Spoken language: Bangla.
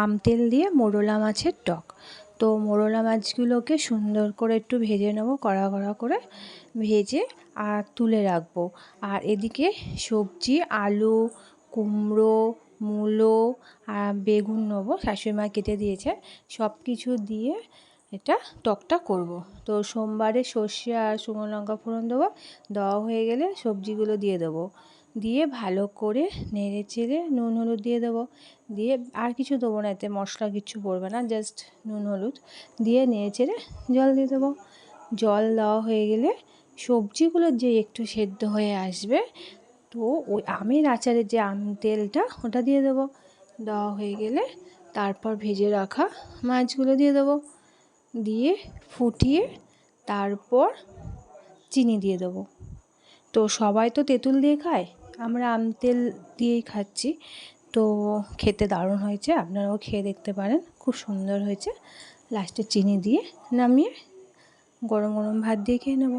আম তেল দিয়ে মোরলা মাছের টক। তো মোরলা মাছগুলোকে সুন্দর করে একটু ভেজে নেবো, কড়া কড়া করে ভেজে আর তুলে রাখবো। আর এদিকে সবজি আলু, কুমড়ো, মূলো আর বেগুন নেবো, শাশুড়ি মা কেটে দিয়েছে, সব কিছু দিয়ে এটা টকটা করব। তো সোমবারে সর্ষে আর শুকনো লঙ্কা ফোড়ন দেবো, দেওয়া হয়ে গেলে সবজিগুলো দিয়ে দেবো, দিয়ে ভালো করে নেড়ে চেড়ে নুন হলুদ দিয়ে দেবো, দিয়ে আর কিছু দেবো না, এতে মশলা কিছু পড়বে না, জাস্ট নুন হলুদ দিয়ে নেড়ে চেড়ে জল দিয়ে দেবো। জল দেওয়া হয়ে গেলে সবজিগুলো যে একটু সেদ্ধ হয়ে আসবে, তো ওই আমের আচারের যে আম তেলটা ওটা দিয়ে দেবো। দেওয়া হয়ে গেলে তারপর ভেজে রাখা মাছগুলো দিয়ে দেবো, দিয়ে ফুটিয়ে তারপর চিনি দিয়ে দেবো। তো সবাই তো তেঁতুল দিয়ে খায়, আমরা আম তেল দিয়েই খাচ্ছি। তো খেতে দারুণ হয়েছে, আপনারাও খেয়ে দেখতে পারেন, খুব সুন্দর হয়েছে। লাস্টে চিনি দিয়ে নামিয়ে গরম গরম ভাত দিয়ে খেয়ে নেব।